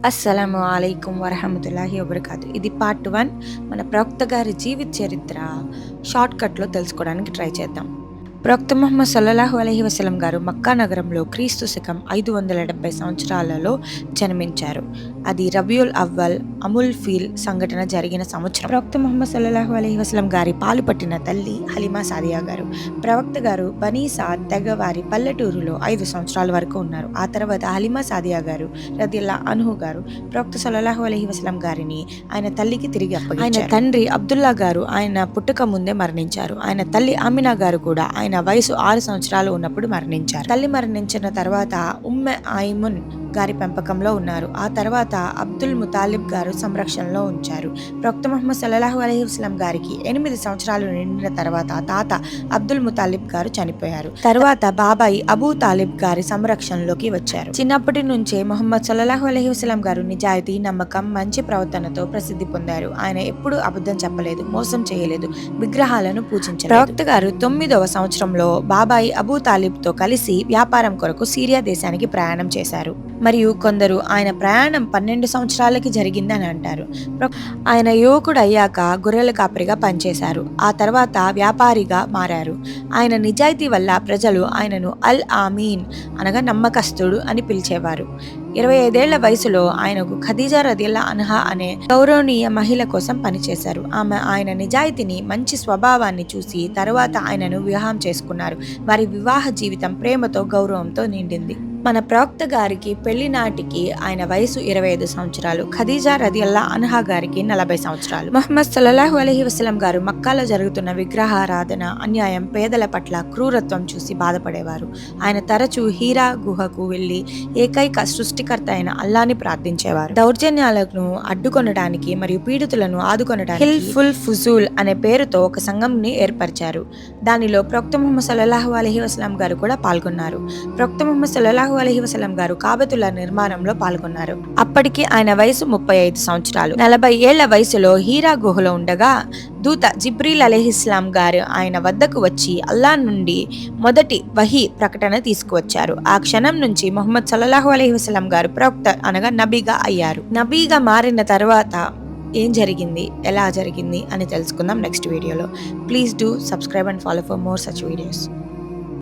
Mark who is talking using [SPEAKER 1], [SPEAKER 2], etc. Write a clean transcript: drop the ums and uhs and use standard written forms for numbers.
[SPEAKER 1] అస్సలాము అలైకుం వరహమతుల్లాహి వబర్కాతు. ఇది పార్ట్ 1. మన ప్రవక్త గారి జీవిత చరిత్ర షార్ట్‌కట్‌లో తెలుసుకోవడానికి ట్రై చేద్దాం. ప్రవక్త ముహమ్మద్ సల్లల్లాహు అలైహి వసల్లం గారు మక్కా నగరంలో క్రీస్తు శకం 570 సంవత్సరాలలో జన్మించారు. అది రబియుల్ అవ్వల్ అముల్ ఫీల్ సంఘటన జరిగిన సంవత్సరం. ప్రవక్త ముహమ్మద్ సల్లల్లాహు అలైహి వసల్లం గారి పాలు పట్టిన తల్లి హలీమా సాదియా గారు. ప్రవక్త గారు బనీ సాద్ తెగవారి పల్లెటూరులో 5 సంవత్సరాల వరకు ఉన్నారు. ఆ తర్వాత హలీమా సాదియా గారు రదియల్లా అన్హు గారు ప్రవక్త సల్లల్లాహు అలైహి వసల్లం గారిని ఆయన తల్లికి తిరిగి అప్పగించారు. ఆయన తండ్రి అబ్దుల్లా గారు ఆయన పుట్టక ముందే మరణించారు. ఆయన తల్లి ఆమినా గారు కూడా ఆయన వయసు 6 సంవత్సరాలు ఉన్నప్పుడు మరణించారు. తల్లి మరణించిన తర్వాత ఉమ్మె ఐమున్ గారి పెంపకంలో ఉన్నారు. ఆ తర్వాత అబ్దుల్ ముతాలిబ్ గారు సంరక్షణలో ఉంచారు. ప్రవక్త ముహమ్మద్ సల్లల్లాహు అలైహి వసల్లం గారికి 8 సంవత్సరాలు నిండిన తర్వాత తాత అబ్దుల్ ముతాలిబ్ గారు చనిపోయారు. తర్వాత బాబాయి అబూ తాలిబ్ గారి సంరక్షణలోకి వచ్చారు. చిన్నప్పటి నుంచే ముహమ్మద్ సల్లల్లాహు అలైహి వసల్లం గారు నిజాయితీ, నమ్మకం, మంచి ప్రవర్తనతో ప్రసిద్ధి పొందారు. ఆయన ఎప్పుడూ అబద్ధం చెప్పలేదు, మోసం చేయలేదు, విగ్రహాలను పూజించలేదు. ప్రవక్త గారు 9వ సంవత్సరంలో బాబాయి అబూ తాలిబ్తో కలిసి వ్యాపారం కొరకు సిరియా దేశానికి ప్రయాణం చేశారు. మరియు కొందరు ఆయన ప్రయాణం 12 సంవత్సరాలకి జరిగిందని అంటారు. ఆయన యువకుడు అయ్యాక గొర్రెల కాపరిగా పనిచేశారు. ఆ తర్వాత వ్యాపారిగా మారారు. ఆయన నిజాయితీ వల్ల ప్రజలు ఆయనను అల్ ఆమీన్ అనగా నమ్మకస్తుడు అని పిలిచేవారు. 25 ఏళ్ల వయసులో ఆయనకు ఖదీజా రదియల్లా అన్హా అనే గౌరవనీయ మహిళ కోసం పనిచేశారు. ఆమె ఆయన నిజాయితీని, మంచి స్వభావాన్ని చూసి తరువాత ఆయనను వివాహం చేసుకున్నారు. వారి వివాహ జీవితం ప్రేమతో, గౌరవంతో నిండింది. మన ప్రవక్త గారికి పెళ్లి నాటికి ఆయన వయసు 25 సంవత్సరాలు. ఖదీజా రదియల్లా అన్హా గారికి 40 సంవత్సరాలు. ముహమ్మద్ సల్లల్లాహు అలైహి వసల్లం గారు మక్కాలో జరుగుతున్న విగ్రహారాధన, అన్యాయం, పేదల పట్ల క్రూరత్వం చూసి బాధపడేవారు. ఆయన తరచూ హీరా గుహకు వెళ్లి ఏకైక సృష్టికర్త అయిన అల్లాని ప్రార్థించేవారు. దౌర్జన్యాలను అడ్డుకొనడానికి మరియు పీడితులను ఆదుకొనడానికి హిల్ఫుల్ ఫుజూల్ అనే పేరుతో ఒక సంఘంని ఏర్పరిచారు. దానిలో ప్రవక్త ముహమ్మద్ సల్లల్లాహు అలైహి వసల్లం గారు కూడా పాల్గొన్నారు. ప్రవక్త ముహమ్మద్ సల్లల్లాహు అలైహి వసల్లం గారు కాబతుల్లా నిర్మాణంలో పాల్గొన్నారు. అప్పటికి ఆయన వయసు 35 సంవత్సరాలు. 40 ఏళ్ల వయసులో హీరా గుహలో ఉండగా దూత జిబ్రీల్ అలైహిస్సలాం గారు ఆయన వద్దకు వచ్చి అల్లా నుండి మొదటి వహీ ప్రకటన తీసుకువచ్చారు. ఆ క్షణం నుంచి ముహమ్మద్ సల్లల్లాహు అలైహి వసల్లం గారు ప్రవక్త అనగా నబీగా అయ్యారు. నబీగా మారిన తర్వాత ఏం జరిగింది, ఎలా జరిగింది అని తెలుసుకుందాం నెక్స్ట్ వీడియోలో. Please do subscribe and follow for more such videos.